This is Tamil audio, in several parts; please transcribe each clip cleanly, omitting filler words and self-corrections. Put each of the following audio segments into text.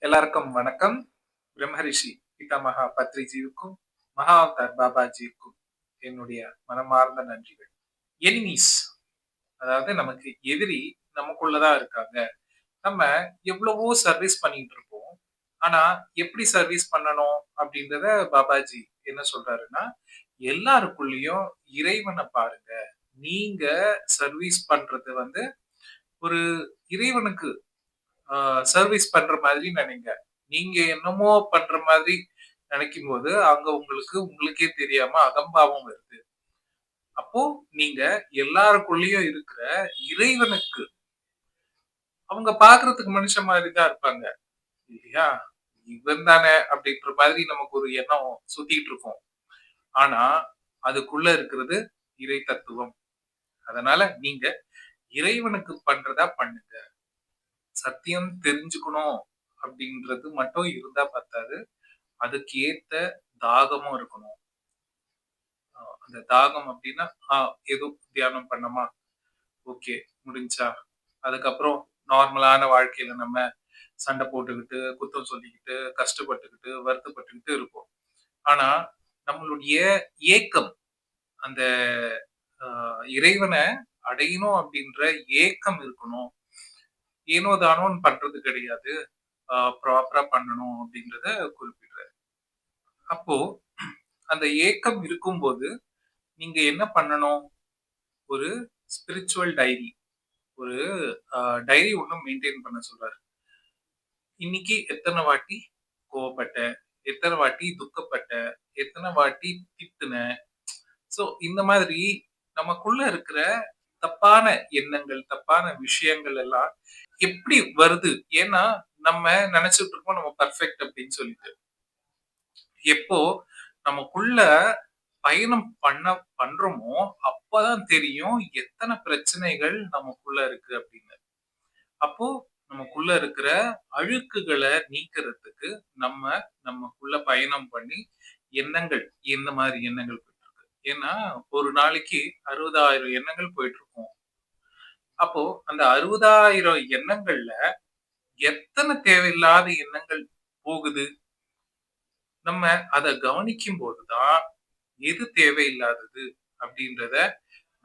எல்லாருக்கும் வணக்கம். பிரம்மரிஷி பிதாமகா பத்ரிஜிவுக்கும், மகாவதார் பாபாஜிவுக்கும் என்னுடைய மனமார்ந்த நன்றிகள். எனிமீஸ், அதாவது நமக்கு எதிரி நமக்குள்ளதான் இருக்காங்க. நம்ம எவ்வளவோ சர்வீஸ் பண்ணிட்டு இருப்போம். ஆனா எப்படி சர்வீஸ் பண்ணணும் அப்படின்றத பாபாஜி என்ன சொல்றாருன்னா, எல்லாருக்குள்ளயும் இறைவனை பாருங்க. நீங்க சர்வீஸ் பண்றது ஒரு இறைவனுக்கு சர்வீஸ் பண்ற மாதிரி நினைங்க. நீங்க என்னமோ பண்ற மாதிரி நினைக்கும்போது, அங்க உங்களுக்கே தெரியாம அகம்பாவம் வருது. அப்போ நீங்க எல்லாருக்குள்ளயும் இருக்கிற இறைவனுக்கு அவங்க பார்க்கறதுக்கு மனுஷன் மாதிரி தான் இருப்பாங்க. இல்லையா? இவன் தானே அப்படின்ற மாதிரி நமக்கு ஒரு எண்ணம் சுத்திட்டு இருக்கும். ஆனா, அதுக்குள்ள இருக்கிறது இறை தத்துவம். அதனால நீங்க இறைவனுக்கு பண்றதா பண்ணுங்க. சத்தியம் தெரிஞ்சுக்கணும் அப்படின்றது மட்டும் இருந்தா பத்தாது. அதுக்கு ஏத்த தாகமும் இருக்கணும். அந்த தாகம் அப்படின்னா, ஏதோ தியானம் பண்ணோமா, ஓகே முடிஞ்சுச்சா? அதுக்கப்புறம் நார்மலான வாழ்க்கையில நம்ம சண்டை போட்டுக்கிட்டு, குத்தம் சொல்லிக்கிட்டு, கஷ்டப்பட்டுக்கிட்டு, வருத்தப்பட்டுக்கிட்டு இருப்போம். ஆனா, நம்மளுடைய ஏக்கம், அந்த அ இறைவன அடையணும் அப்படின்ற ஏக்கம் இருக்கணும். ஏனோ தானோன்னு பண்றது கிடையாது. ப்ராப்பரா பண்ணணும் அப்படின்றத குறிப்பிடுறாரு. அப்போ அந்த ஏக்கம் இருக்கும்போது, நீங்க என்ன பண்ணணும்? ஒரு ஸ்பிரிச்சுவல் டைரி. ஒரு அ டைரி ஒண்ணு மெயின்டெயின் பண்ண சொல்றாரு. இன்னைக்கு எத்தன வாட்டி கோவப்பட்டேன்? எத்தன வாட்டி துக்கப்பட்டேன்? எத்தன வாட்டி திட்டுனேன்? ஸோ இந்த மாதிரி நமக்குள்ள இருக்கிற தப்பான எண்ணங்கள், தப்பான விஷயங்கள் எல்லாம் எப்படி வருது? ஏன்னா, நம்ம நெனச்சுட்டு இருக்கோம் நம்ம பெர்ஃபெக்ட் அப்படின்னு சொல்லிட்டு. எப்போ நமக்குள்ள பயணம் பண்றோமோ, அப்பதான் தெரியும் எத்தன பிரச்சனைகள் நமக்குள்ள இருக்கு அப்படின்னு. அப்போ நமக்குள்ள இருக்கிற அழுக்குகள நீக்கிறதுக்கு நம்ம நமக்குள்ள பயணம் பண்ணி எண்ணங்கள் எந்த மாரி எண்ணங்கள் போயிட்டு இருக்கு. ஏன்னா, ஒரு நாளைக்கு 60,000 எண்ணங்கள் போயிட்டு இருக்கும். அப்போ அந்த 60,000 எண்ணங்கள்ல எத்தன தேவையில்லாத எண்ணங்கள் போகுது? நம்ம அத கவனிக்கும்போது தான் எது தேவையில்லாதது அப்படின்றத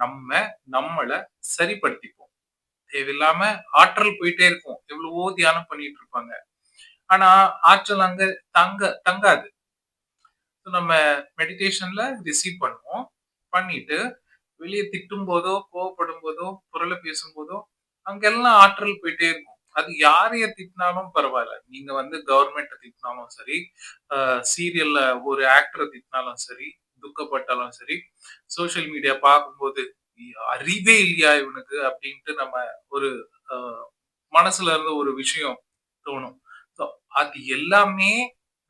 நம்ம நம்மள சரிப்படுத்திப்போம். தேவையில்லாம ஆற்றல் போயிட்டே இருக்கும். எவ்வளவோ தியானம் பண்ணிட்டு இருப்பாங்க. ஆனா ஆற்றல் அங்க தங்காது. நம்ம மெடிடேஷன்ல ரிசீவ் பண்ணுவோம். பண்ணிட்டு வெளிய திட்டும்போதோ, கோவப்படும்போதோ, புரள பேசும்போதோ, அங்கெல்லாம் ஆற்றல் போயிட்டே இருக்கும். அது யாரைய திட்டினாலும் பரவால்ல. நீங்க கவர்மெண்ட்ட திட்டினாலும் சரி, சீரியல்ல ஒரு ஆக்டர திட்டினாலும் சரி, துக்கப்பட்டாலும் சரி, சோசியல் மீடியா பார்க்கும்போது, அறிவே இல்லையா இவனுக்கு?" அப்படின்ட்டு நம்ம ஒரு அ மனசுல இருந்து ஒரு விஷயம் தோணும். ஸோ அது எல்லாமே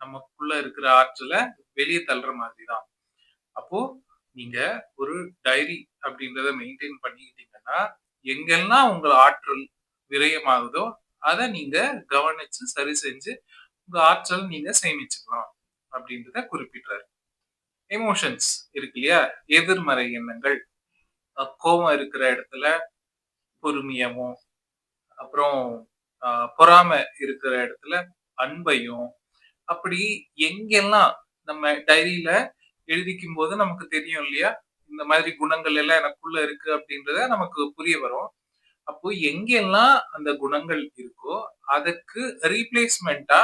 நமக்குள்ள இருக்கிற ஆற்றல வெளிய தள்ளுற மாதிரி தான். அப்போ நீங்க ஒரு டைரி அப்படின்றத மெயின்டெயின் பண்ணிக்கிட்டீங்கன்னா, எங்கெல்லாம் உங்க ஆற்றல் விரயமாகுதோ, அத நீங்க கவனிச்சு சரி செஞ்சு, உங்க ஆற்றல் நீங்க சேமிச்சுக்கலாம் அப்படின்றத குறிப்பிடுறாரு. எமோஷன்ஸ் இருக்கு இல்லையா? எதிர்மறை எண்ணங்கள். கோவம் இருக்கிற இடத்துல பொறுமையாவும், அப்புறம் அ பொறாமை இருக்கிற இடத்துல அன்பையும், அப்படி எங்கெல்லாம் நம்ம டைரியில எழுதிக்கும்போது நமக்கு தெரியும் இல்லையா? இந்த மாதிரி குணங்கள் எல்லாம் எனக்குள்ள இருக்கு அப்படின்றத நமக்கு புரிய வரும். அப்போ எங்கெல்லாம் அந்த குணங்கள் இருக்கோ, அதுக்கு ரீப்ளேஸ்மென்ட்டா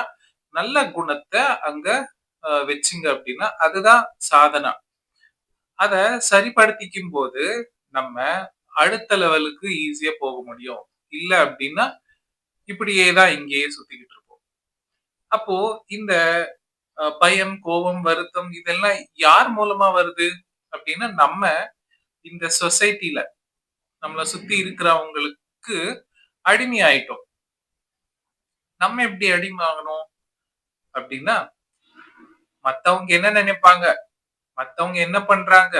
நல்ல குணத்த அங்க வச்சீங்க அப்படின்னா, அதுதான் சாதனா. அத சரிப்படுத்திக்கும்போது, நம்ம அடுத்த லெவலுக்கு ஈஸியா போக முடியும். இல்ல அப்படின்னா, இப்படியே தான் இங்கேயே சுத்திக்கிட்டு இருப்போம். அப்போ இந்த பயம், கோபம், வருத்தம் இதெல்லாம் யார் மூலமா வருது? அப்படின்னா, நம்ம இந்த சொசைட்டில நம்மள சுத்தி இருக்கிறவங்களுக்கு அடிமை ஆயிட்டோம். நம்ம எப்படி அடிமை ஆகணும்? அப்படின்னா, மத்தவங்க என்ன நினைப்பாங்க? மத்தவங்க என்ன பண்றாங்க?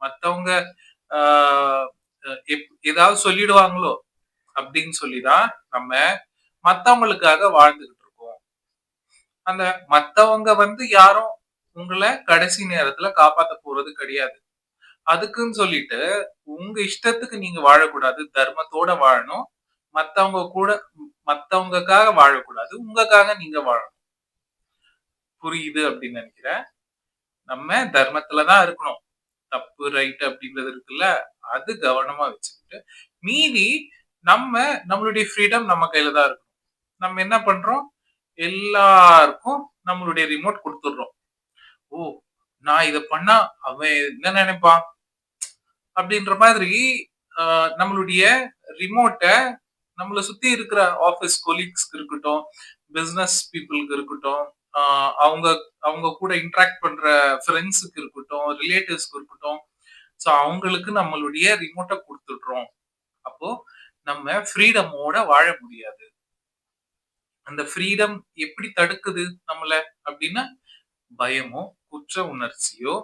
மத்தவங்க ஆ ஏதாவது சொல்லிடுவாங்களோ? அப்படின்னு சொல்லி தான் நம்ம மத்தவங்களுக்காக வாழ்ந்துகிட்டு இருக்கோம். அந்த மத்தவங்க யாரும் உங்கள கடைசி நேரத்துல காப்பாத்த போறது கிடையாது. அதுக்குன்னு சொல்லிட்டு, உங்க இஷ்டத்துக்கு நீங்க வாழக்கூடாது. தர்மத்தோட வாழணும். மத்தவங்க கூட மத்தவங்கக்காக வாழக்கூடாது. உங்களுக்காக நீங்க வாழணும். புரியுது அப்படின்னு நினைக்கிறேன். நம்ம தர்மத்துல தான் இருக்கணும். தப்பு, ரைட் அப்படின்றது இருக்குல்ல. அது கவனமா வச்சுக்கிட்டு, மீதி நம்ம நம்மளுடைய ஃப்ரீடம் நம்ம கையில தான் இருக்கும். நம்ம என்ன பண்றோம்? எல்லாருக்கும் நம்மளுடைய ரிமோட் குடுத்துடுறோம். ஓ! நான் இத பண்ணா அவன் என்ன நெனைப்பான்? அப்படின்ற மாதிரி அ நம்மளுடைய ரிமோட்ட நம்மள சுத்தி இருக்கிற ஆஃபீஸ் கொலீக்ஸ்க்கு இருக்கட்டும், பிசினஸ் பீப்பிள்க்கு இருக்கட்டும், அ அவங்க அவங்க கூட இன்டராக்ட் பண்ற ஃபிரெண்ட்ஸ்க்கு இருக்கட்டும், ரிலேட்டிவ்ஸ்க்கு இருக்கட்டும். சோ அவங்களுக்கு நம்மளுடைய ரிமோட்ட குடுத்துடுறோம். அப்போ நம்ம ஃப்ரீடமோட வாழ முடியாது. அந்த ஃப்ரீடம் எப்படி தடுக்குது நம்மள அப்படின்னா, பயமோ, குற்ற உணர்ச்சியோ,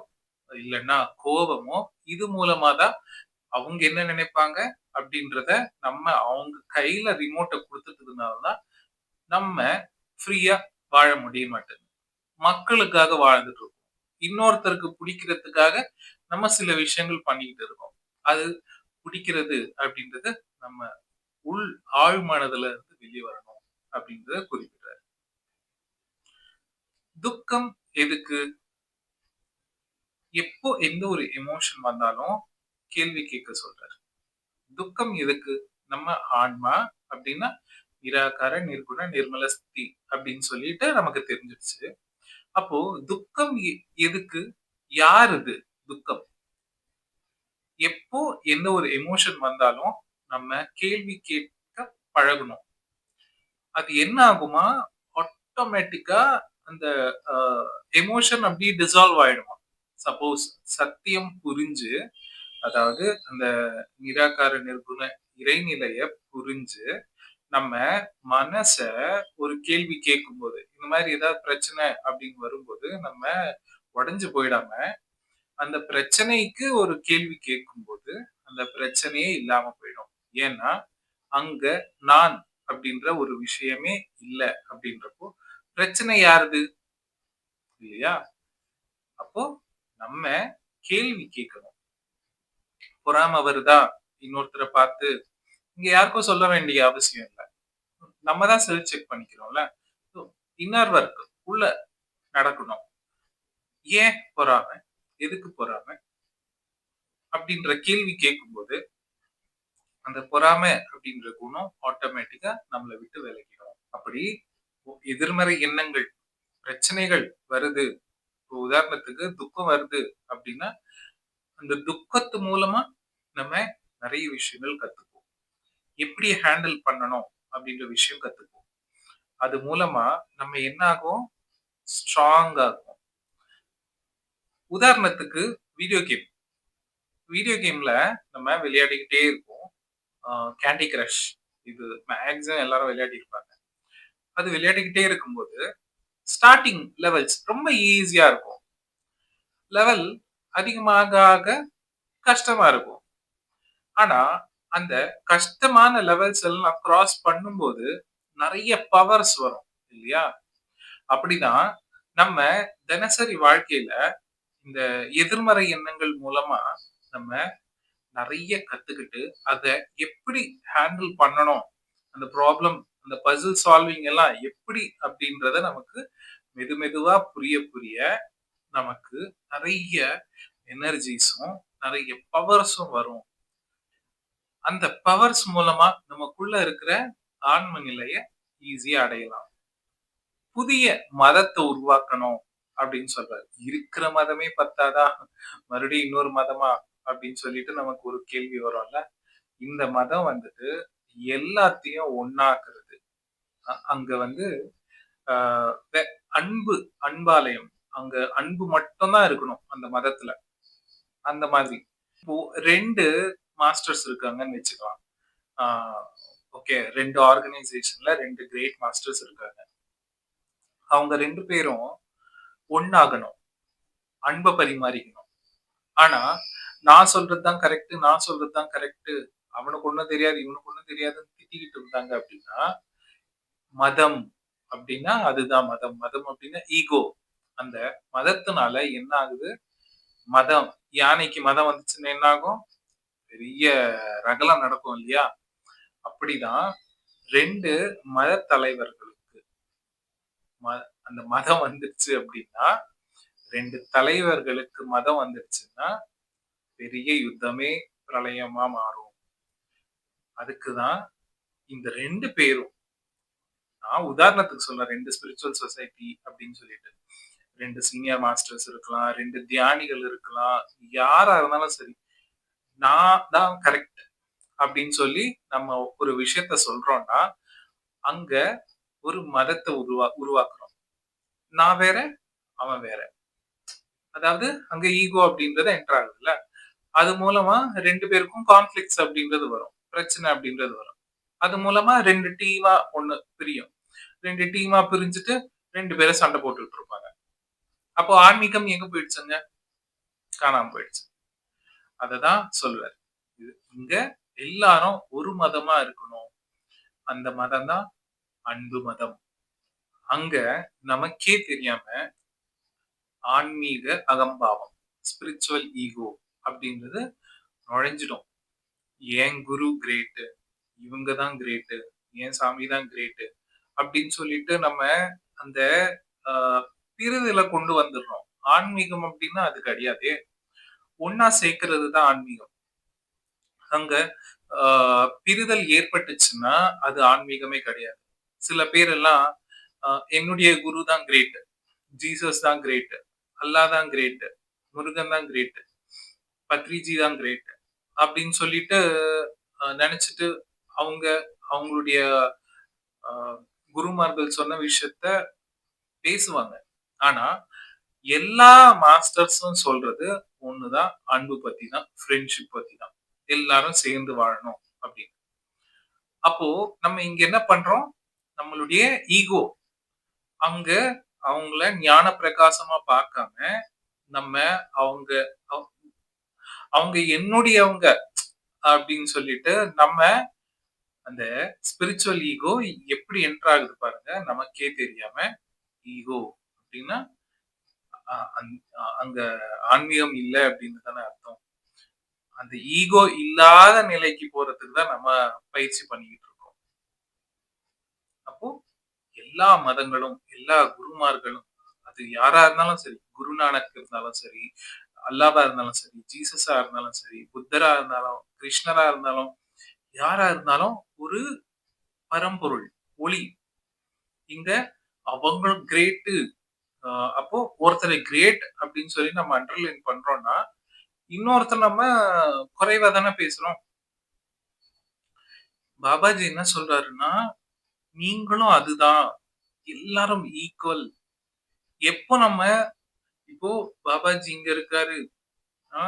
இல்லன்னா கோவமோ, இது மூலமா தான் அவங்க என்ன நினைப்பாங்க அப்படின்றத நம்ம அவங்க கையில ரிமோட்ட குடுத்துட்டதுனால தான் நம்ம ஃப்ரீயா வாழ முடிய மாட்டேங்குது. மக்களுக்காக வாழ்ந்துட்டு இருக்கோம். இன்னொருத்தருக்கு புடிக்கிறதுக்காக நம்ம சில விஷயங்கள் பண்ணிக்கிட்டு இருக்கோம். அது புடிக்கிறது அப்படின்றது நம்ம உள் ஆழ் மனதுல இருந்து வெளிய வரணும் அப்படின்றத குறிப்பிடுறாரு. துக்கம் எதுக்கு? எப்போ எந்த ஒரு எமோஷன் வந்தாலும் கேள்வி கேட்க சொல்றாரு. துக்கம் எதுக்கு? நம்ம ஆன்மா அப்படின்னா நிராகார, நிர்குண, நிர்மல ஸ்திதி அப்படின்னு சொல்லிட்டு நமக்கு தெரிஞ்சிருச்சு. அப்போ துக்கம் எதுக்கு? யார் இது துக்கம்? எப்போ எந்த ஒரு எமோஷன் வந்தாலும் நம்ம கேள்வி கேட்க பழகணும். அது என்ன ஆகுமா? ஆட்டோமேட்டிக்கா அந்த அ எமோஷன் அப்படியே டிசால்வ் ஆயிடுமா. சப்போஸ் சத்தியம் புரிஞ்சு, அதாவது அந்த நிராகார, நிர்குண இறைநிலைய புரிஞ்சு, நம்ம மனச ஒரு கேள்வி கேட்கும்போது, இந்த மாரி ஏதாவது பிரச்சனை அப்படின்னு வரும்போது, நம்ம உடைஞ்சு போயிடாம, அந்த பிரச்சனைக்கு ஒரு கேள்வி கேட்கும்போது, அந்த பிரச்சனையே இல்லாம போயிடும். ஏன்னா, அங்க நான் அப்படின்ற ஒரு விஷயமே இல்ல அப்படின்றப்போ, பிரச்சனை யாருது? இல்லையா? அப்போ நம்ம கேள்வி கேட்கணும். பொறாம வருதா? இன்னொருத்தர பார்த்து, இங்க யாருக்கும் சொல்ல வேண்டிய அவசியம் இல்ல. நம்ம தான் செல்ஃப் செக் பண்ணிக்கிறோம்ல. சோ இன்னர் ஒர்க் உள்ள நடக்கணும். ஏன் பொறாம? எதுக்கு பொறாம? அப்படின்ற கேள்வி கேட்கும்போது, அந்த பொறாம அப்படின்ற குணம் ஆட்டோமேட்டிக்கா நம்மள விட்டு விலகிடும். அப்படி எதிர்மறை எண்ணங்கள், பிரச்சனைகள் வருது. இப்போ உதாரணத்துக்கு துக்கம் வருது அப்படின்னா, அந்த துக்கத்து மூலமா நம்ம நெறைய விஷயங்கள் கத்துப்போம். எப்படி ஹேண்டில் பண்ணணும் அப்படின்ற விஷயம் கத்துப்போம். அது மூலமா நம்ம என்ன ஆகும்? ஸ்ட்ராங் ஆகும். உதாரணத்துக்கு வீடியோ கேம். வீடியோ கேம்ல நம்ம விளையாடிக்கிட்டே இருப்போம். அ கேண்டி கிரஷ் இது மேக்ஸிமம் எல்லாரும் விளையாடியிருப்பாங்க. அது விளையாடிக்கிட்டே இருக்கும்போது, ஸ்டார்ட்டிங் லெவல்ஸ் ரொம்ப ஈஸியா இருக்கும். லெவல் அதிகமாக ஆக கஷ்டமா இருக்கும். ஆனா, அந்த கஷ்டமான லெவல்ஸ் எல்லாம் கிராஸ் பண்ணும்போது, நெறைய பவர்ஸ் வரும் இல்லையா? அப்படிதான் நம்ம தினசரி வாழ்க்கையில இந்த எதிர்மறை எண்ணங்கள் மூலமா நம்ம நெறைய கத்துக்கிட்டு, அத எப்படி ஹேண்டில் பண்ணணும்? அந்த ப்ராப்ளம், அந்த பசில் சால்விங் எல்லாம் எப்படி அப்படின்றத நமக்கு மெதுவா புரிய புரிய, நமக்கு நெறைய எனர்ஜிஸும், நெறைய பவர்ஸும் வரும். அந்த பவர்ஸ் மூலமா நமக்குள்ள இருக்கிற ஆன்ம நிலைய ஈஸியா அடையலாம். புதிய மதத்த உருவாக்கணும் அப்படின்னு சொல்றாரு. இருக்கிற மதமே பத்தாதா? மறுபடியும் இன்னொரு மதமா? அப்படின்னு சொல்லிட்டு நமக்கு ஒரு கேள்வி வரும்ல. இந்த மதம் வந்துட்டு எல்லாத்தையும் ஒண்ணாக்குறது. அங்க வந்து ஆ வெ அன்பு அன்பாலயம். அங்க அன்பு மட்டும் தான் இருக்கணும் அந்த மதத்துல. அந்த மாதிரி. இப்போ 2 மாஸ்டர்ஸ் இருக்காங்கன்னு வச்சுக்கலாம். ஆ ஓகே 2 ஆர்கனைசேஷன்ல 2 கிரேட் மாஸ்டர்ஸ் இருக்காங்க. அவங்க 2 பேரும் ஒண்ணாகணும். அன்ப பரிமாறிக்கணும். ஆனா, நான் சொல்றது தான் கரெக்ட், நான் சொல்றது தான் கரெக்ட். அவனுக்கு ஒண்ணும் தெரியாது, இவனுக்கு ஒண்ணும் தெரியாதுன்னு திட்டிக்கிட்டு இருந்தாங்க அப்படின்னா, மதம் அப்படின்னா அதுதான் மதம். மதம் அப்படின்னா ஈகோ. அந்த மதத்தினால என்ன ஆகுது? மதம் யானைக்கு மதம் வந்துச்சுன்னா என்ன ஆகும்? பெரிய ரகளம் நடக்கும் இல்லையா? அப்படிதான் 2 மத தலைவர்களுக்கு அந்த மதம் வந்துருச்சு அப்படின்னா, 2 தலைவர்களுக்கு மதம் வந்துருச்சுன்னா, பெரிய யுத்தமே பிரளயமா மாறும். அதுக்கு தான் இந்த 2 பேரும் நான் உதாரணத்துக்கு சொல்றேன். 2 ஸ்பிரிச்சுவல் சொசைட்டி அப்படின்னு சொல்லிட்டு. 2 சீனியர் மாஸ்டர்ஸ் இருக்கலாம், 2 தியானிகள் இருக்கலாம். யாரா இருந்தாலும் சரி. நான் தான் கரெக்ட் அப்படின்னு சொல்லி நம்ம ஒரு விஷயத்த சொல்றோம்னா, அங்க ஒரு மதத்த உருவாக்குறோம். நான் வேற, அவன் வேற. அதாவது அங்க ஈகோ அப்படின்றது என்டர் ஆகுதுல்ல. அது மூலமா 2 பேருக்கும் கான்ஃப்ளிக்ட்ஸ் அப்படின்றது வரும். பிரச்சனை அப்படின்றது வரும். அது மூலமா 2 டீமா ஒண்ணு பிரியும். 2 டீமா பிரிஞ்சுட்டு 2 பேரும் சண்டை போட்டுட்டு இருப்பாங்க. அப்போ ஆன்மீகம் எங்க போயிடுச்சுங்க? காணாம போயிடுச்சு. அததான் சொல்லுவாரு. இங்க எல்லாரும் ஒரு மதமா இருக்கணும். அந்த மதம் தான் அன்பு மதம். அங்க நமக்கே தெரியாம ஆன்மீக அகம்பாவம், ஸ்பிரிச்சுவல் ஈகோ அப்படின்றது நுழைஞ்சிடும். என் குரு கிரேட்டு, இவங்க தான் கிரேட்டு, என் சாமி தான் கிரேட்டு அப்படின்னு சொல்லிட்டு நம்ம அந்த பிரிதல கொண்டு வந்துடுறோம். ஆன்மீகம் அப்படின்னா அது கிடையாதே. ஒன்னா சேர்க்கிறது தான் ஆன்மீகம். அங்க பிரிதல் ஏற்பட்டுச்சுன்னா அது ஆன்மீகமே கிடையாது. சில பேர் எல்லாம் என்னுடைய குரு தான் கிரேட், ஜீசஸ் தான் கிரேட், அல்லாஹ் தான் கிரேட், முருகன் தான் கிரேட், பத்ரிஜி தான் கிரேட் அப்படின்னு சொல்லிட்டு நினைச்சிட்டு அவங்க அவங்களுடைய குருமார்கள் சொன்ன விஷயத்த பேசுவாங்க. ஆனா எல்லா மாஸ்டர்ஸும் சொல்றது ஒண்ணுதான், அன்பு பத்தி தான், ஃப்ரெண்ட்ஷிப் பத்தி தான். எல்லாரும் சேர்ந்து வாழணும் அப்படின்னு. அப்போ நம்ம இங்க என்ன பண்றோம்? நம்மளுடைய ஈகோ அங்க அவங்கள ஞான பிரகாசமா பார்க்காம, நம்ம அவங்க அவங்க என்னுடையவங்க அப்படின்னு சொல்லிட்டு நம்ம அந்த ஸ்பிரிச்சுவல் ஈகோ எப்படி என்டர் ஆகுது பாருங்க. நமக்கே தெரியாம ஈகோ அப்படின்னா அங்க ஆன்மீகம் இல்ல அப்படின்னு தானே அர்த்தம். அந்த ஈகோ இல்லாத நிலைக்கு போறதுக்கு தான் நம்ம பயிற்சி பண்ணிக்கிட்டு இருக்கோம். அப்போ எல்லா மதங்களும், எல்லா குருமார்களும் அது யாரா இருந்தாலும் சரி, குருநானக் இருந்தாலும் சரி, அல்லாவா இருந்தாலும் சரி, ஜீசஸா இருந்தாலும் சரி, புத்தரா இருந்தாலும், கிருஷ்ணரா இருந்தாலும், யாரா இருந்தாலும் ஒரு பரம்பொருள், ஒளி. இங்க அவங்களும் கிரேட்டு. அப்போ ஒருத்தரை கிரேட் அப்படின்னு சொல்லி நம்ம அண்டர்லைன் பண்றோம்னா, இன்னொருத்தர் நம்ம குறைவா தானே பேசுறோம். பாபாஜி என்ன சொல்றாருன்னா, நீங்களும் அதுதான். எல்லாரும் ஈக்குவல். எப்போ நம்ம இப்போ பாபாஜி இங்க இருக்காரு, ஆ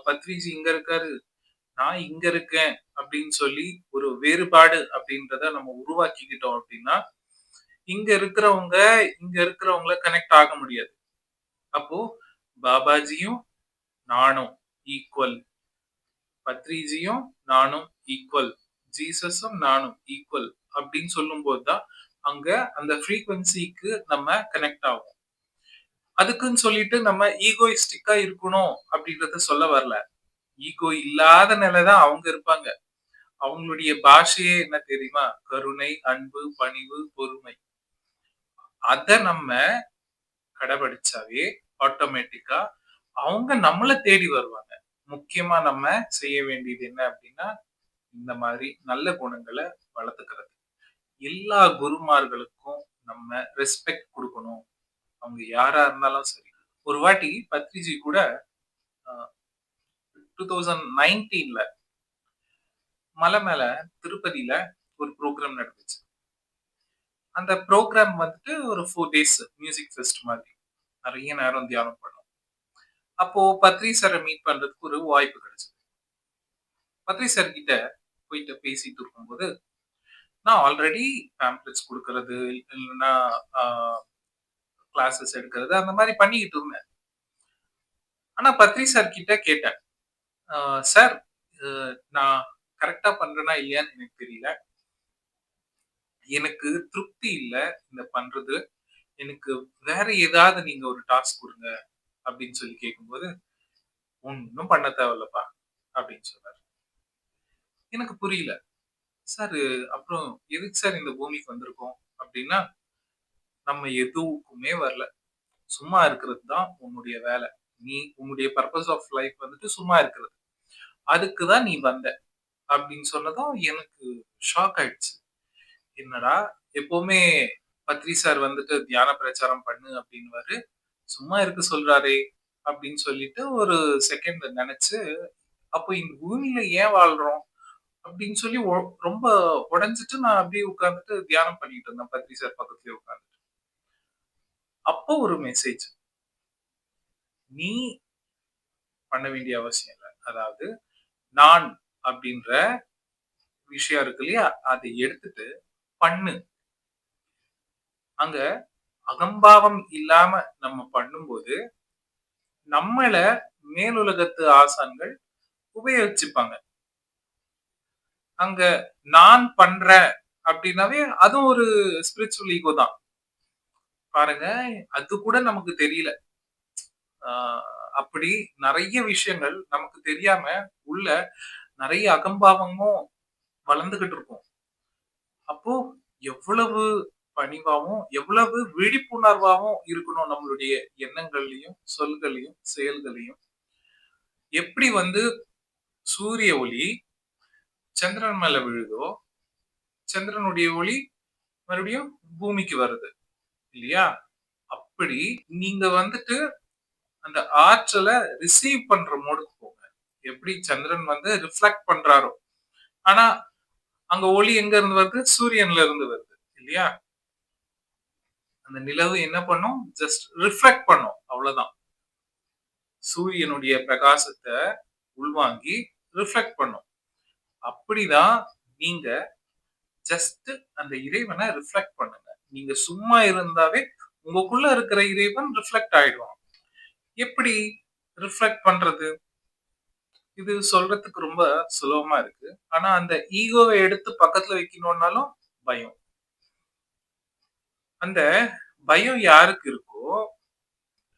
பத்ரிஜி இங்க இருக்காரு, நான் இங்க இருக்கேன் அப்படின்னு சொல்லி ஒரு வேறுபாடு அப்படின்றத நம்ம உருவாக்கிக்கிட்டோம் அப்படின்னா, இங்க இருக்கிறவங்கள கனெக்ட் ஆக முடியாது. அப்போ பாபாஜியும் நானும் ஈக்குவல். பத்ரிஜியும் நானும் ஈக்குவல். ஜீசஸும் நானும் ஈக்குவல் அப்படின்னு சொல்லும்போது தான் அங்க அந்த ஃப்ரீக்வன்சிக்கு நம்ம கனெக்ட் ஆகும். அதுக்குன்னு சொல்லிட்டு நம்ம ஈகோயிஸ்டிக்கா இருக்கணும் அப்படின்றத சொல்ல வரல. ஈகோ இல்லாத நிலை தான் அவங்க இருப்பாங்க. அவங்களுடைய பாஷையே என்ன தெரியுமா? கருணை, அன்பு, பணிவு, பொறுமை. அத நம்ம கடைபிடிச்சாவே ஆட்டோமேட்டிக்கா அவங்க நம்மள தேடி வருவாங்க. முக்கியமா நம்ம செய்ய வேண்டியது என்ன அப்படின்னா, இந்த மாதிரி நல்ல குணங்கள வளர்த்துக்கிறது. எல்லா குருமார்களுக்கும் நம்ம ரெஸ்பெக்ட் குடுக்கணும். அவங்க யாரா இருந்தாலும் சரி. ஒரு வாட்டி பத்ரிஜி கூட அ 2019ல மலை மேல திருப்பதியில ஒரு ப்ரோகிராம் நடந்துச்சு. அந்த ப்ரோகிராம் வந்துட்டு ஒரு 4 டேஸ் மியூசிக் ஃபெஸ்ட் மாதிரி. நெறைய நேரம் தியானம் பண்ணோம். அப்போ பத்ரி சார மீட் பண்றதுக்கு ஒரு வாய்ப்பு கிடைச்சது. பத்ரி சார் கிட்ட போயிட்டு பேசிட்டு இருக்கும்போது, நான் ஆல்ரெடி பேம்ப்ளெட்ஸ் குடுக்கறது, இல்லன்னா அ கிளாஸஸ் எடுக்கிறது அந்த மாரி பண்ணிக்கிட்டு இருந்தேன். ஆனா பத்ரி சார் கிட்ட கேட்டேன். சார் நான் கரெக்ட்டா பண்றேனா இல்லையான்னு எனக்கு தெரியல. எனக்கு திருப்தி இல்ல இந்த பண்றது. எனக்கு வேற ஏதாவது நீங்க ஒரு டாஸ்க் குடுங்க அப்படின்னு சொல்லி கேட்கும்போது, "ஒண்ணும் பண்ண தேவையில்லப்பா" அப்படின்னு சொன்னாரு. எனக்கு புரியல. சார் அப்புறம் எதுக்கு சார் இந்த பூமிக்கு வந்திருக்கோம்? அப்படின்னா, நம்ம எதுவுக்குமே வரல. சும்மா இருக்கிறது தான் உன்னுடைய வேல. நீ உன்னுடைய பர்ப்பஸ் ஆஃப் லைஃப் வந்துட்டு சும்மா இருக்கிறது. அதுக்கு தான் நீ வந்த. அப்படின்னு சொன்னதும் எனக்கு ஷாக் ஆயிடுச்சு. என்னடா! எப்பவுமே பத்ரி சார் வந்துட்டு தியான பிரச்சாரம் பண்ணு அப்படின்னுவாரு. சும்மா இருக்க சொல்றாரே! அப்படின்னு சொல்லிட்டு ஒரு செகண்ட் நெனச்சு, அப்போ இந்த பூமியில ஏன் வாழ்றோம்? அப்படின்னு சொல்லி ரொம்ப உடைஞ்சுட்டு நான் அப்படியே உட்கார்ந்துட்டு தியானம் பண்ணிட்டு இருந்தேன். பத்ரி சார் பக்கத்துலயே உட்கார்ந்து. அப்போ ஒரு மெசேஜ். நீ பண்ண வேண்டிய அவசியம் இல்ல. அதாவது நான் அப்படின்ற விஷயம் இருக்கு இல்லையா? அதை எடுத்துட்டு பண்ணு. அங்க அகம்பாவம் இல்லாம நம்ம பண்ணும்போது, நம்மள மேலுலகத்து ஆசான்கள் உபயோகிச்சுப்பாங்க. அங்க நான் பண்றேன் அப்படின்னாவே அதுவும் ஒரு ஸ்பிரிச்சுவல் ஈகோ தான். பாருங்க, அது கூட நமக்கு தெரியல. ஆ அப்படி நெறைய விஷயங்கள் நமக்கு தெரியாம உள்ள நெறைய அகம்பாவமும் வளர்ந்துகிட்டு இருக்கும். அப்போ எவ்வளவு பணிவாவும், எவ்வளவு விழிப்புணர்வாவும் இருக்கணும் நம்மளுடைய எண்ணங்கள்லயும், சொல்களையும், செயல்களையும். எப்படி வந்து சூரிய ஒளி சந்திரன் மேல விழுதோ, சந்திரனுடைய ஒளி மறுபடியும் பூமிக்கு வருது இல்லையா? அப்படி நீங்க வந்துட்டு அந்த ஆற்றல ரிசீவ் பண்ற மோடுக்கு போங்க. எப்படி சந்திரன் வந்து ரிஃப்ளெக்ட் பண்றாரோ. ஆனா, அங்க ஒளி எங்க இருந்து வருது? சூரியன்ல இருந்து வருது. இல்லையா? அந்த நிலவு என்ன பண்ணும்? ஜஸ்ட் ரிஃப்ளெக்ட் பண்ணும். அவ்வளவுதான். சூரியனுடைய பிரகாசத்த உள்வாங்கி ரிஃப்ளெக்ட் பண்ணும். அப்படிதான் நீங்க ஜஸ்ட் அந்த இறைவன ரிஃப்ளெக்ட் பண்ணுங்க. நீங்க சும்மா இருந்தாவே உங்களுக்குள்ள இருக்கிற இறைவன் ரிஃப்ளெக்ட் ஆயிடுவான். எப்படி ரிஃப்ளெக்ட் பண்றது? இது சொல்றதுக்கு ரொம்ப சுலபமா இருக்கு. ஆனா அந்த ஈகோவ எடுத்து பக்கத்துல வைக்கணும்னாலும் பயம். அந்த பயம் யாருக்கு இருக்கோ,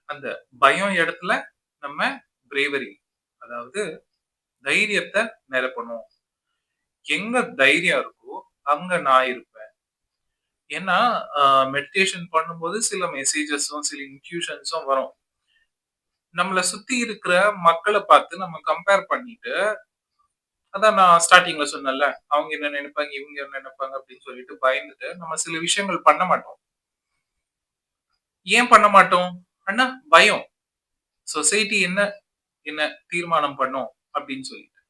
அந்த பயம் இடத்துல நம்ம பிரேவரி அதாவது தைரியத்த நிரப்பணும். எங்க தைரியம் இருக்கோ, அங்க நான் இருப்பேன். ஏன்னா, மெடிடேஷன் பண்ணும்போது சில மெசேஜஸும், சில இன்ட்யூஷன்ஸும் வரும். நம்மள சுத்தி இருக்கிற மக்கள பார்த்து நம்ம கம்பேர் பண்ணிட்டு, அதான் நான் ஸ்டார்ட்டிங்ல சொன்னேன்ல, அவங்க என்ன நெனைப்பாங்க, இவங்க என்ன நெனைப்பாங்க அப்படின்னு சொல்லிட்டு பயந்துட்டு, நம்ம சில விஷயங்கள் பண்ண மாட்டோம். ஏன் பண்ண மாட்டோம்? அண்ணா பயம். சொசைட்டி என்ன என்ன தீர்மானம் பண்ணும் அப்படின்னு சொல்லிட்டு.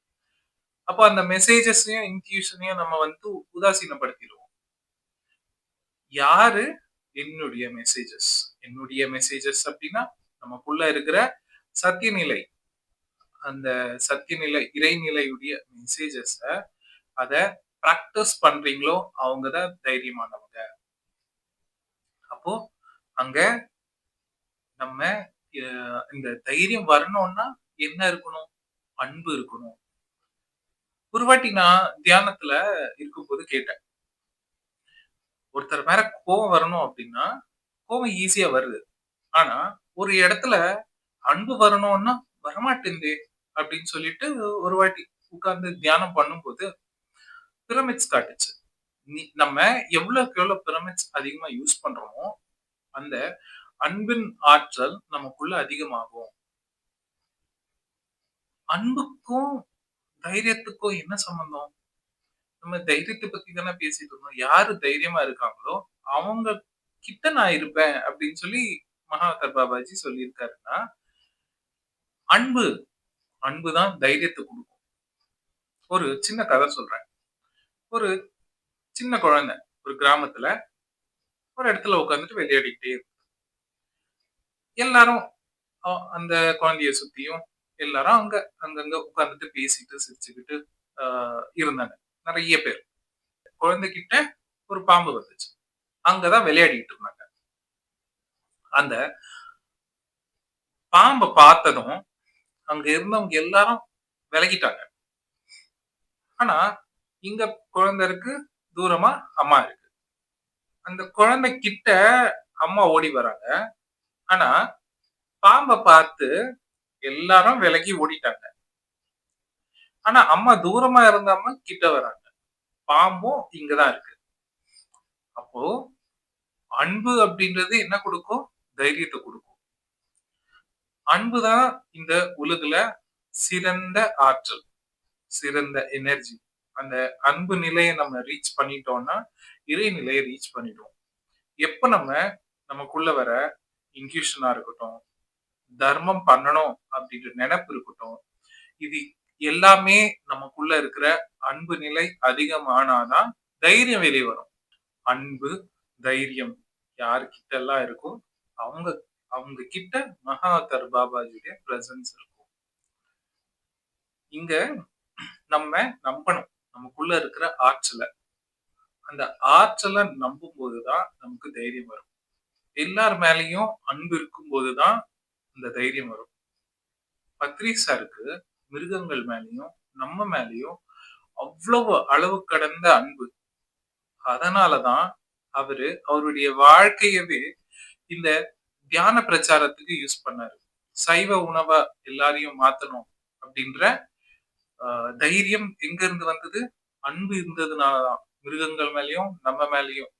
அப்ப அந்த மெசேஜஸையும், இன்ட்யூஷனையும் நம்ம வந்து உதாசீனப்படுத்திருவோம். யாரு என்னுடைய மெசேஜஸ்? என்னுடைய மெசேஜஸ் அப்படின்னா, நமக்குள்ள இருக்கிற சத்தியநிலை. அந்த சத்தியநிலை, இறைநிலையுடைய மெசேஜஸ அத பிராக்டிஸ் பண்றீங்களோ, அவங்க தான் தைரியமானவங்க. அப்போ அங்க நம்ம இந்த தைரியம் வரணும்னா என்ன இருக்கணும்? அன்பு இருக்கணும். ஒரு வாட்டி நான் தியானத்துல இருக்கும்போது கேட்டேன். ஒருத்தர் மேல கோவம் வரணும் அப்படின்னா, கோவம் ஈஸியா வருது. ஆனா, ஒரு இடத்துல அன்பு வரணும்னா வரமாட்டேங்குதே! அப்படின்னு சொல்லிட்டு ஒரு வாட்டி உட்கார்ந்து தியானம் பண்ணும்போது பிரமிட்ஸ் காட்டுச்சு. நம்ம எவ்வளவுக்கு எவ்வளவு பிரமிட்ஸ் அதிகமா யூஸ் பண்றோமோ, அந்த அன்பின் ஆற்றல் நமக்குள்ள அதிகமாகும். அன்புக்கும், தைரியத்துக்கும் என்ன சம்பந்தம்? நம்ம தைரியத்த பத்தி தானே பேசிட்டு இருந்தோம். யாரு தைரியமா இருக்காங்களோ, அவங்க கிட்ட நான் இருப்பேன் அப்படின்னு சொல்லி மகாவதர் பாபாஜி சொல்லியிருக்காருன்னா, அன்பு அன்பு தான் தைரியத்த குடுக்கும். ஒரு சின்ன கதை சொல்றேன். ஒரு சின்ன குழந்தை ஒரு கிராமத்துல ஒரு இடத்துல உட்கார்ந்துட்டு விளையாடிக்கிட்டே இருக்கு. எல்லாரும் அந்த குழந்தைய சுத்தியும் எல்லாரும் அங்கங்க உட்கார்ந்துட்டு பேசிட்டு, சிரிச்சுக்கிட்டு ஆ இருந்தாங்க. நெறைய பேர். குழந்தைகிட்ட ஒரு பாம்பு வந்துச்சு. அங்க தான் விளையாடிட்டு இருந்தாங்க. அந்த பாம்ப பார்த்ததும், அங்க இருந்தவங்க எல்லாரும் விலகிட்டாங்க. ஆனா, இங்க குழந்தை இருக்கு, தூரமா அம்மா இருக்கு. அந்த குழந்தை கிட்ட அம்மா ஓடி வராங்க. ஆனா, பாம்ப பார்த்து எல்லாரும் விலகி ஓடிட்டாங்க. ஆனா, அம்மா தூரமா இருந்த அம்மா கிட்ட வராங்க. பாம்பும் இங்கதான் இருக்கு. அப்போ அன்பு அப்படின்றது என்ன கொடுக்கும்? தைரியத்தை கொடுக்கும். அன்புதான் இந்த உலகுல சிறந்த ஆற்றல், சிறந்த எனர்ஜி. அந்த அன்பு நிலையை நம்ம ரீச் பண்ணிட்டோம்னா இறை நிலையை ரீச் பண்ணிடுவோம். எப்ப நம்ம நமக்குள்ள வர இன்ட்யூஷனா இருக்கட்டும், தர்மம் பண்ணணும் அப்படின்ற நினைப்பு இருக்கட்டும், இது எல்லாமே நமக்குள்ள இருக்கிற அன்பு நிலை அதிகமானாதான் தைரியம் வெளியே வரும். அன்பு, தைரியம் யாருக்கிட்ட எல்லாம் இருக்கோ அவங்க அவங்க கிட்ட மகாதர் பாபாஜியுடைய பிரசன்ஸ் இருக்கும். இங்க நம்ம நம்பணும் நமக்குள்ள இருக்கிற ஆற்றலை. அந்த ஆற்றலை நம்பும் போதுதான் நமக்கு தைரியம் வரும். எல்லார் மேலயும் அன்பு இருக்கும் போதுதான் அந்த தைரியம் வரும். பத்ரி சாருக்கு மிருகங்கள் மேலயும் நம்ம மேலயும் அவ்வளவு அளவு கடந்த அன்பு. அதனாலதான் அவருடைய வாழ்க்கையவே இந்த தியான பிரச்சாரத்துக்கு யூஸ் பண்ணாரு. சைவ உணவா எல்லாரையும் மாத்தணும் அப்படின்ற தைரியம் எங்க இருந்து வந்தது? அன்பு இருந்ததுனாலதான். மிருகங்கள் மேலயும் நம்ம மேலயும்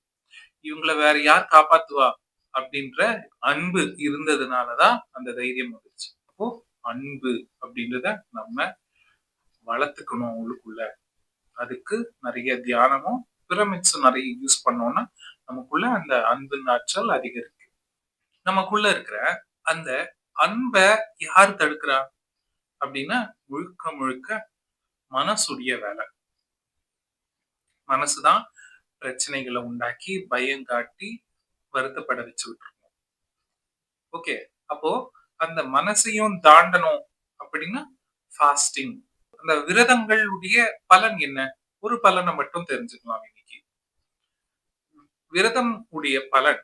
இவங்களை வேற யார் காப்பாத்துவா அப்படின்ற அன்பு இருந்ததுனாலதான் அந்த தைரியம் வந்துச்சு. அப்போ அன்பு அப்படின்றத நம்ம வளர்த்துக்கணும் உள்ளுக்குள்ள. அதுக்கு நிறைய தியானமும் பிரமிட்ஸும் நிறைய யூஸ் பண்ணோம்னா நமக்குள்ள அந்த அன்பின் ஆற்றல் அதிகரிக்கு. நமக்குள்ள இருக்கிற அந்த அன்பை யார் தடுக்கிறா அப்படின்னா முழுக்க முழுக்க மனசுடைய வேலை. மனசுதான் பிரச்சனைகளை உண்டாக்கி பயம் காட்டி வருத்தப்பட வச்சு விட்டுருக்கோம். ஓகே, அப்போ அந்த மனசையும் தாண்டணும் அப்படின்னா ஃபாஸ்டிங். அந்த விரதங்களுடைய பலன் என்ன? ஒரு பலனை மட்டும் தெரிஞ்சுக்கலாம் இன்னைக்கு. விரதம் உடைய பலன்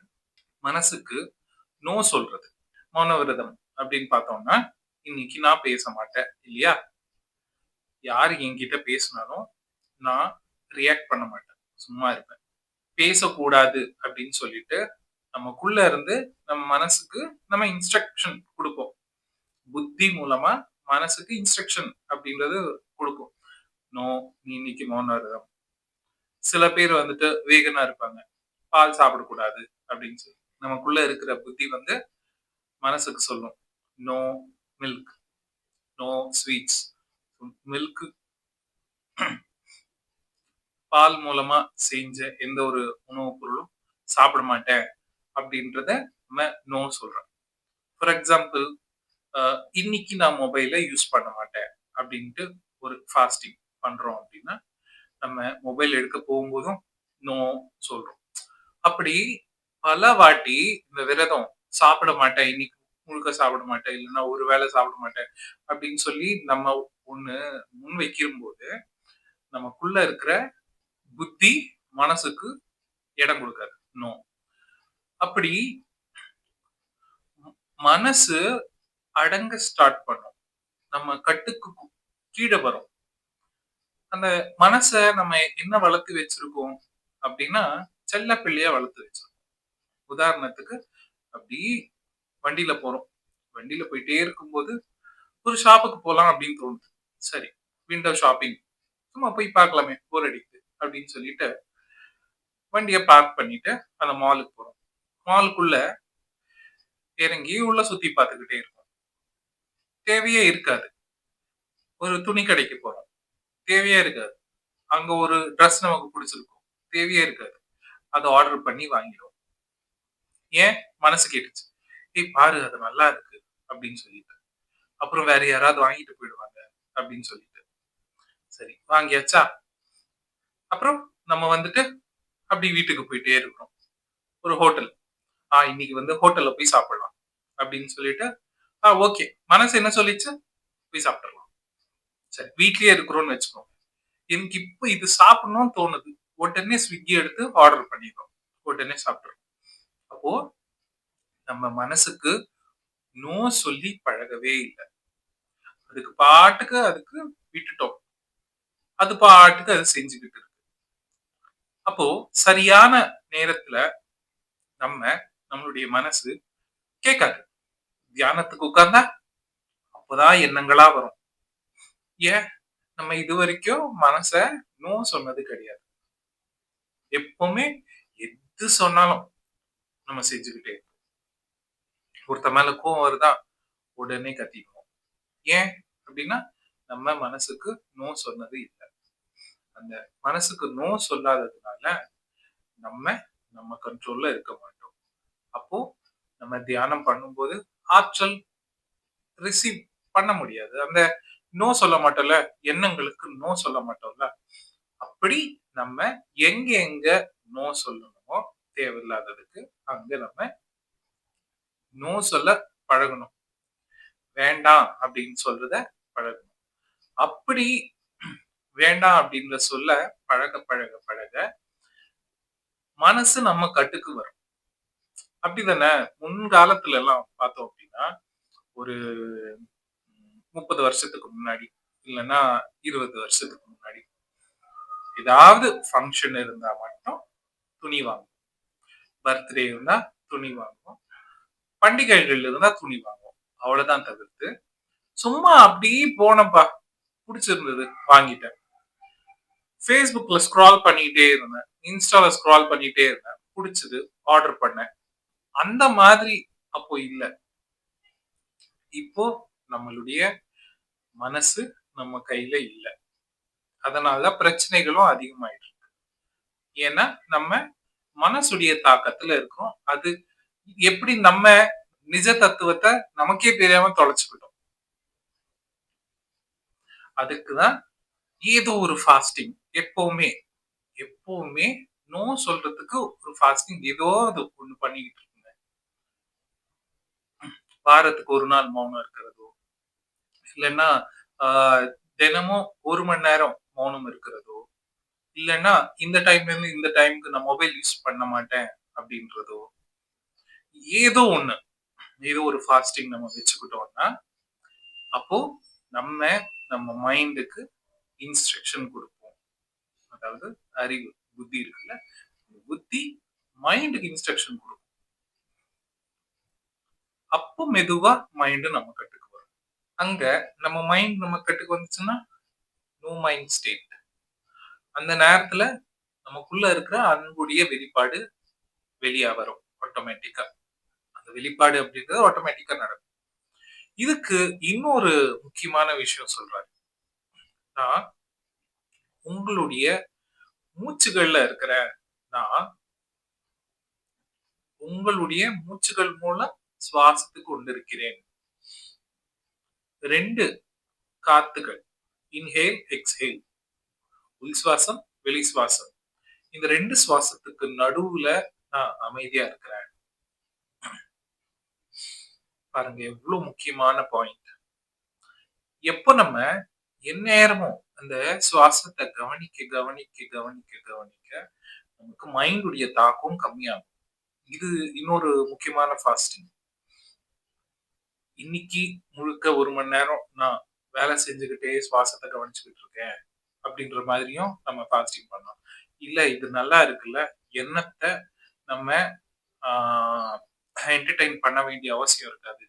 மனசுக்கு நோ சொல்றது. மௌன விரதம் அப்படின்னு பார்த்தோம்னா இன்னைக்கு நான் பேச மாட்டேன் இல்லையா? யாரு என்கிட்ட பேசினாலும் நான் ரியாக்ட் பண்ண மாட்டேன், சும்மா இருப்பேன். பேசக்கூடாது அப்படின்னு சொல்லிட்டு நமக்குள்ள இருந்து நம்ம மனசுக்கு நம்ம இன்ஸ்ட்ரக்ஷன் கொடுப்போம். புத்தி மூலமா மனசுக்கு இன்ஸ்ட்ரக்ஷன் அப்படின்றது கொடுக்கும். நோ, நீ இன்னைக்கு மௌன விரதம். சில பேர் வந்துட்டு வேகனா இருப்பாங்க, பால் சாப்பிடக்கூடாது அப்படின்னு சொல்லி நமக்குள்ள இருக்கிற புத்தி மனசுக்கு சொல்லும் no milk, no sweets. Milk பால் மூலமா செஞ்ச எந்த ஒரு உணவுப் பொருளும் சாப்பிட மாட்டேன் அப்படின்றத நம்ம நோ சொல்றோம். ஃபார் எக்ஸாம்பிள், இன்னைக்கு நான் மொபைலை யூஸ் பண்ண மாட்டேன் அப்படின்ட்டு ஒரு ஃபாஸ்டிங் பண்றோம் அப்படின்னா நம்ம மொபைல் எடுக்க போகும்போதும் நோ சொல்றோம். அப்படி பல வாட்டி இந்த விரதம் சாப்பிட மாட்டேன், இன்னைக்கு முழுக்க சாப்பிட மாட்டேன், இல்லைன்னா ஒரு வேளை சாப்பிட மாட்டேன் அப்படின்னு சொல்லி நம்ம ஒண்ணு முன் வைக்கும் போது நமக்குள்ள இருக்கிற புத்தி மனசுக்கு இடம் கொடுக்காது, நோ. அப்படி மனசு அடங்க ஸ்டார்ட் பண்ணும், நம்ம கட்டுக்கு கீழே வரும். அந்த மனச நம்ம என்ன வளர்த்து வச்சிருக்கோம் அப்படின்னா செல்ல பிள்ளையா வளர்த்து வச்சிருக்கோம். உதாரணத்துக்கு, அப்படி வண்டியில போறோம், வண்டியில போயிட்டே இருக்கும்போது ஒரு ஷாப்புக்கு போலாம் அப்படின்னு தோணுது. சரி, விண்டோ ஷாப்பிங், சும்மா போய் பார்க்கலாமே, போர் அடிக்குது அப்படின்னு சொல்லிட்டு வண்டியை பார்க் பண்ணிட்டு அந்த மாலுக்கு போறோம். மாலுக்குள்ள இறங்கி உள்ள சுத்தி பார்த்துக்கிட்டே இருக்கும். தேவையே இருக்காது. ஒரு துணி கடைக்கு போறோம், தேவையே இருக்காது. அங்க ஒரு ட்ரெஸ் நமக்கு பிடிச்சிருக்கும், தேவையே இருக்காது. அதை ஆர்டர் பண்ணி வாங்கிடுவோம். ஏன்? மனசு கேட்டுச்சு, ஏய் பாரு அது நல்லா இருக்கு அப்படின்னு சொல்லிட்டு. அப்புறம் வேற யாராவது வாங்கிட்டு போயிடுவாங்க அப்படின்னு சொல்லிட்டு சரி வாங்கியாச்சா. அப்புறம் நம்ம அப்படி வீட்டுக்கு போயிட்டே இருக்கிறோம். ஒரு ஹோட்டல், இன்னைக்கு ஹோட்டல்ல போய் சாப்பிடலாம் அப்படின்னு சொல்லிட்டு ஓகே, மனசு என்ன சொல்லிச்சு? போய் சாப்பிடலாம். சரி, வீட்லயே இருக்கிறோம்னு வச்சுக்கோங்க. எனக்கு இப்ப இது சாப்பிடணும்னு தோணுது, உடனே ஸ்விக்கி எடுத்து ஆர்டர் பண்ணிடுறோம், உடனே சாப்பிடுறோம். அப்போ நம்ம மனசுக்கு நோ சொல்லி பழகவே இல்லை. அதுக்கு பாட்டுக்கு அதுக்கு விட்டுட்டோம், அது பாட்டுக்கு அது செஞ்சுக்கிட்டு இருக்கு. அப்போ சரியான நேரத்துல நம்மளுடைய மனசு கேட்காது. தியானத்துக்கு உட்கார்ந்தா அப்பதான் எண்ணங்களா வரும். ஏன்? நம்ம இது வரைக்கும் மனச நோ சொன்னது கிடையாது. எப்பவுமே எது சொன்னாலும் நம்ம செஞ்சுக்கிட்டே இருப்போம். ஒருத்தன் மேல கோவம் வருதா, உடனே கத்திக்குவோம். ஏன் அப்படின்னா, நம்ம மனசுக்கு நோ சொன்னது இல்ல. அந்த மனசுக்கு நோ சொல்லாததுனால, நம்ம நம்ம கண்ட்ரோல்ல இருக்க மாட்டோம். அப்போ நம்ம தியானம் பண்ணும்போது ஆற்றல் ரிசீவ் பண்ண முடியாது. அந்த நோ சொல்ல மாட்டோம்ல, எண்ணங்களுக்கு நோ சொல்ல மாட்டோம்ல. அப்படி நம்ம எங்க எங்க நோ சொல்லணுமோ தேவையில்லாததுக்கு, அங்க நம்ம நோ சொல்ல பழகணும். வேண்டாம் அப்படின்னு சொல்றத பழகணும். அப்படி வேண்டாம் அப்படின்ற சொல்ல பழக பழக பழக மனசு நம்ம கட்டுக்கு வரும். அப்படிதானே? முன்காலத்துல எல்லாம் பார்த்தோம் அப்படின்னா, ஒரு 30 வருஷத்துக்கு முன்னாடி, இல்லன்னா 20 வருஷத்துக்கு முன்னாடி, ஏதாவது ஃபங்ஷன் இருந்தா மட்டும் துணி வாங்குவோம். பர்த்டே இருந்தா துணி வாங்குவோம். பண்டிகைகள் இருந்தா துணி வாங்குவோம். அவ்வளவுதான் தவிர்த்து, சும்மா அப்படியே போனப்பா, புடிச்சிருந்தது வாங்கிட்டேன். Facebookல ஸ்க்ரால் பண்ணிட்டே இருந்தேன். இன்ஸ்டால ஸ்க்ரால் பண்ணிட்டே இருந்தேன். புடிச்சது ஆர்டர் பண்ணேன். அந்த மாதிரி அப்போ இல்ல. இப்போ நம்மளுடைய மனசு நம்ம கையில இல்ல. அதனால பிரச்சனைகளும் அதிகமாயிட்டு இருக்கு. ஏன்னா, நம்ம மனசுடைய தாக்கத்துல இருக்கோம். அது எப்படி நம்ம நிஜ தத்துவத்த நமக்கே தெரியாம தொலைச்சுக்கிட்டோம். அதுக்கு தான் ஏதோ ஒரு ஃபாஸ்டிங் எப்பவுமே, எப்பவுமே நோ சொல்றதுக்கு ஒரு ஃபாஸ்டிங் ஏதாவது ஒண்ணு பண்ணிக்கிட்டு இருக்குங்க. வாரத்துக்கு 1 நாள் மௌனம் இருக்கிறதோ, இல்லன்னா ஆ தினமும் 1 மணி நேரம் மௌனம் இருக்கிறதோ, இல்லன்னா இந்த டைம்ல இருந்து இந்த டைம்க்கு நான் மொபைல் யூஸ் பண்ண மாட்டேன் அப்படின்றதோ, ஏதோ ஒண்ணு. ஏதோ ஒரு ஃபாஸ்டிங் நம்ம வச்சுக்கிட்டோம்னா, அப்போ நம்ம நம்ம மைண்டுக்கு இன்ஸ்ட்ரக்ஷன் குடுப்போம். அதாவது அறிவு, புத்தி இருக்குல்ல. புத்தி மைண்டுக்கு இன்ஸ்ட்ரக்ஷன் குடுக்கும். அப்போ மெதுவா மைண்ட் நம்ம கட்டுக்கு வரும். அங்க நம்ம மைண்ட் நம்ம கட்டுக்கு வந்துச்சுன்னா, நோ மைண்ட் ஸ்டேட். அந்த நேரத்துல நமக்குள்ள இருக்கிற அன்புடைய வெளிப்பாடு வெளிய வரும் ஆட்டோமேட்டிக்கா. அந்த வெளிப்பாடு அப்படின்றது ஆட்டோமேட்டிக்கா நடக்கும். இதுக்கு இன்னொரு முக்கியமான விஷயம் சொல்றாரு. நான் உங்களுடைய மூச்சுகள்ல இருக்கிற நான் உங்களுடைய மூச்சுகள் மூலம் சுவாசித்துக் கொண்டிருக்கிறேன். 2 காத்துகள். Inhale, exhale. உள் சுவாசம், வெளி சுவாசம். இந்த 2 சுவாசத்துக்கு நடுவுல நான் அமைதியா இருக்கிறேன். பாருங்க எவ்வளவு முக்கியமான பாயிண்ட். எப்ப நம்ம எந்நேரமும் அந்த சுவாசத்த கவனிக்க, கவனிக்க, கவனிக்க, கவனிக்க நமக்கு மைண்டுடைய தாக்கம் கம்மியாகும். இது இன்னொரு முக்கியமான ஃபாஸ்டிங். இன்னைக்கு முழுக்க 1 மணி நேரம் நான் வேலை செஞ்சுக்கிட்டே சுவாசத்த கவனிச்சுக்கிட்டு இருக்கேன். அப்படின்ற மாதிரியும் நம்ம ஃபாஸ்டிங் பண்ணலாம். இல்ல இது நல்லா இருக்குல்ல, எண்ணத்த நம்ம ஆ என்டர்டெயின் பண்ண வேண்டிய அவசியம் இருக்காது.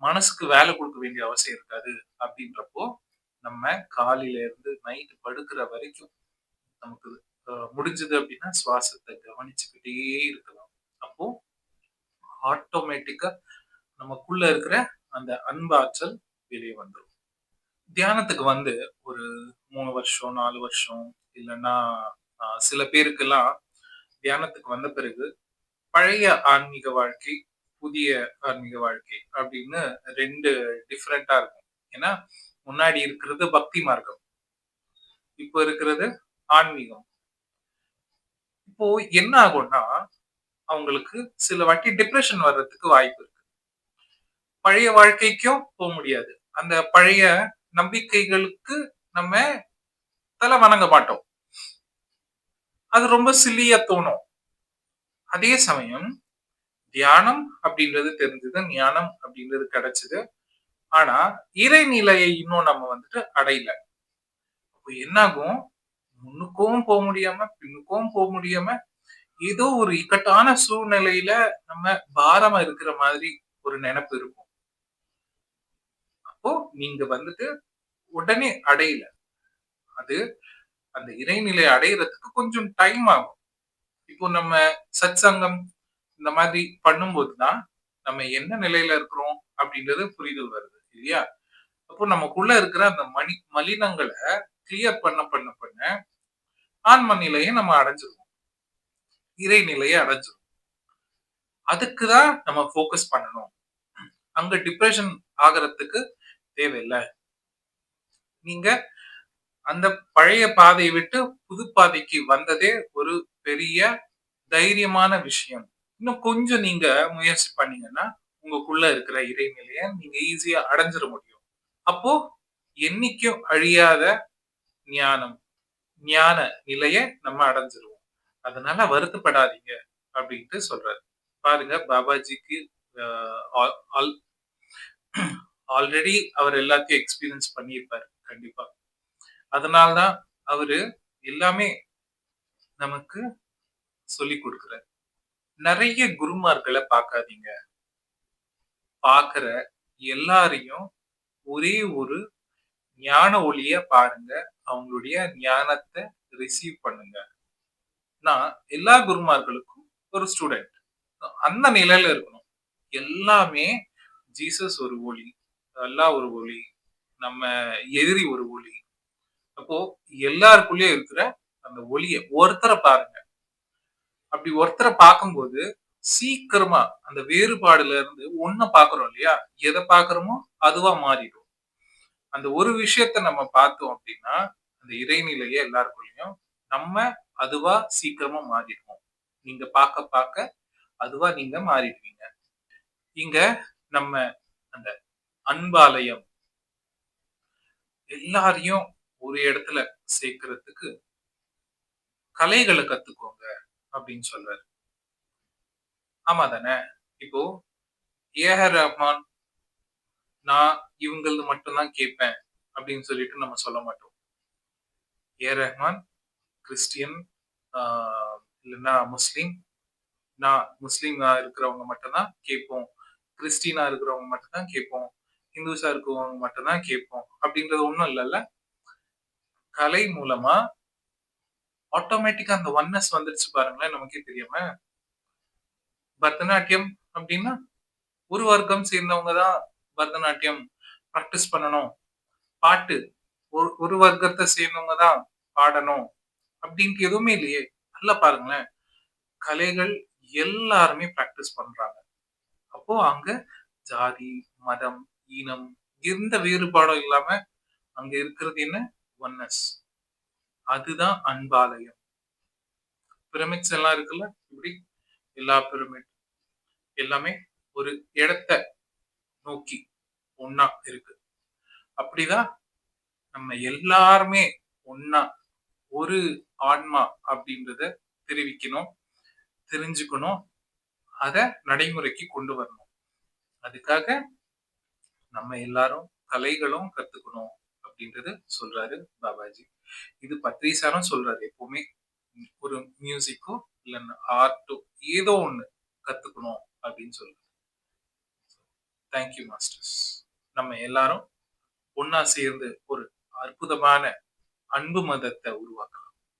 மனசுக்கு வேலை குடுக்க வேண்டிய அவசியம் இருக்காது. அப்படின்றப்போ, நம்ம காலையில இருந்து நைட் படுக்கிற வரைக்கும் நமக்கு முடிஞ்சது அப்படின்னா, சுவாசத்த கவனிச்சுக்கிட்டே இருக்கலாம். அப்போ ஆட்டோமேட்டிக்கா நமக்குள்ள இருக்கிற அந்த அன்பாற்றல் வெளிய வந்துரும். தியானத்துக்கு வந்து ஒரு 3 வருஷம், 4 வருஷம் இல்லன்னா சில பேருக்கெல்லாம் தியானத்துக்கு வந்த பிறகு பழைய ஆன்மீக வாழ்க்கை, புதிய ஆன்மீக வாழ்க்கை அப்படின்னு 2 டிஃபரெண்ட்டா இருக்கும். ஏன்னா, முன்னாடி இருக்கிறது பக்தி மார்க்கம். இப்போ இருக்கிறது ஆன்மீகம். இப்போ என்ன ஆகும்னா, அவங்களுக்கு சில வாட்டி டிப்ரஷன் வர்றதுக்கு வாய்ப்பு இருக்கு. பழைய வாழ்க்கைக்கும் முடியாது. அந்த பழைய நம்பிக்கைகளுக்கு நம்ம தல வணங்க மாட்டோம். அது ரொம்ப சில்லியா தோணும். அதே சமயம் தியானம் அப்படின்றது தெரிஞ்சது, ஞானம் அப்படின்றது கிடைச்சது. ஆனா, இறைநிலையை இன்னும் நம்ம வந்துட்டு அடையல. அப்ப என்னாகும்? முன்னுக்கும் முடியாம, பின்னுக்கும் முடியாம, ஏதோ ஒரு இக்கட்டான சூழ்நிலையில நம்ம பாரமா இருக்கிற மாதிரி ஒரு நெனப்பு இருக்கும். அப்போ நீங்க வந்துட்டு உடனே அடையல. அது அந்த இறைநிலை அடையறதுக்கு கொஞ்சம் டைம் ஆகும். இப்போ நம்ம சத்சங்கம் இந்த மாதிரி பண்ணும்போது தான் நம்ம என்ன நிலையில இருக்கிறோம் அப்படின்றது புரிதல் வருது இல்லையா? அப்போ நமக்குள்ள இருக்கிற அந்த மலினங்கள கிளியர் பண்ண ஆன்ம நிலையை நம்ம அடைஞ்சிருவோம். இறை நிலையை அடைஞ்சிருவோம். அதுக்கு தான் நம்ம ஃபோக்கஸ் பண்ணணும். அங்க டிப்ரஷன் ஆகறதுக்கு தேவையில்ல. நீங்க அந்த பழைய பாதைய விட்டு புது பாதைக்கு வந்ததே ஒரு பெரிய தைரியமான விஷயம். இன்னும் கொஞ்சம் நீங்க முயற்சி பண்ணீங்கன்னா, உங்களுக்குள்ள இருக்கிற இறைநிலைய நீங்க ஈஸியா அடைஞ்சிட முடியும். அப்போ என்னைக்கும் அழியாத ஞானம், ஞான நிலைய நம்ம அடைஞ்சிருவோம். அதனால வருத்தப்படாதீங்க அப்படின்ட்டு சொல்றாரு. பாருங்க பாபாஜிக்கு அ ஆல் ஆல் ஆல்ரெடி அவர் எல்லாத்தையும் எக்ஸ்பீரியன்ஸ் பண்ணியிருப்பாரு. கண்டிப்பா. அதனால தான் அவரு எல்லாமே நமக்கு சொல்லிக் குடுக்குறாரு. நெறைய குருமார்கள பார்க்காதீங்க. பார்க்கிற எல்லாரையும் ஒரே ஒரு ஞான ஒளிய பாருங்க. அவங்களுடைய ஞானத்த ரிசீவ் பண்ணுங்க. நான் எல்லா குருமார்களுக்கும் ஒரு ஸ்டூடண்ட். அந்த நிலையில இருக்கணும். எல்லாமே ஜீசஸ் ஒரு ஒளி, அல்லாஹ் ஒரு ஒளி, நம்ம எதிரி ஒரு ஒளி. அப்போ எல்லாருக்குள்ளயும் இருக்கிற அந்த ஒளிய ஒருத்தர பாருங்க. அப்படி ஒருத்தர பார்க்கும்போது, சீக்கிரமா அந்த வேறுபாடுல இருந்து ஒண்ண பார்க்கிறோம் இல்லையா? எத பார்க்கிறோமோ அதுவா மாறிடும். அந்த ஒரு விஷயத்த நம்ம பார்த்தோம் அப்படின்னா, அந்த இறைநிலைய எல்லாருக்குள்ளயும் நம்ம அதுவா சீக்கிரமா மாறிடுவோம். நீங்க பார்க்க அதுவா நீங்க மாறிடுவீங்க. இங்க நம்ம அந்த அன்பாலயம் எல்லாரையும் ஒரு இடத்துல சேர்க்கிறதுக்கு கலைகள கத்துக்கோங்க அப்படின்னு சொல்றாரு. ஆமா தானே? இப்போ ஏ.ஆர். ரஹ்மான், நான் இவங்களது மட்டும் தான் கேட்பேன் அப்படின்னு சொல்லிட்டு நம்ம சொல்ல மாட்டோம். ஏ.ஆர். ரஹ்மான் கிறிஸ்டியன், ஆ இல்லன்னா முஸ்லீம். நான் முஸ்லீமா இருக்கிறவங்க மட்டும் தான் கேட்போம். கிறிஸ்டியனா இருக்கிறவங்க மட்டும் தான் கேட்போம். ஹிந்துஸா இருக்கிறவங்க மட்டும் தான் கேட்போம். அப்படின்றது ஒண்ணும் இல்லல்ல. கலை மூலமா ஆட்டோமேட்டிக்கா அந்த ஒன்னஸ் வந்துருச்சு பாருங்களேன் நமக்கே தெரியாம. பரதநாட்டியம் அப்படின்னா, ஒரு வர்க்கம் சேர்ந்தவங்க தான் பரதநாட்டியம் பிராக்டிஸ் பண்ணணும். பாட்டு ஒரு வர்க்கத்த சேர்ந்தவங்க தான் பாடணும். அப்படின்ட்டு எதுவுமே இல்லையே! நல்லா பாருங்களேன். கலைகள் எல்லாருமே பிராக்டிஸ் பண்றாங்க. அப்போ அங்க ஜாதி, மதம், இனம் எந்த வேறுபாடும் இல்லாம அங்க இருக்கிறது என்ன? ஒன்னஸ். அதுதான் அன்பாலயம். பிரமிட்ஸ் எல்லாம் இருக்குல்ல? இப்படி எல்லா பிரமிட் எல்லாமே ஒரு இடத்த நோக்கி ஒண்ணா இருக்கு. அப்படிதான் நம்ம எல்லாருமே ஒண்ணா ஒரு ஆன்மா அப்படின்றத தெரிவிக்கணும், தெரிஞ்சுக்கணும், அத நடைமுறைக்கு கொண்டு வரணும். அதுக்காக நம்ம எல்லாரும் கலைகளும் கத்துக்கணும் அப்படின்றது சொல்றாரு பாபாஜி. இது பத்ரிசாரும் சொல்றாரு எப்பவுமே. ஒரு மியூசிக்கோ இல்ல ஆர்ட்டோ ஏதோ ஒண்ணு கத்துக்கணும் அப்படின்னு சொல்றாரு. Thank you masters. நம்ம எல்லாரும் ஒண்ணா சேர்ந்து ஒரு அற்புதமான அன்பு மதத்தை உருவாக்கலாம்.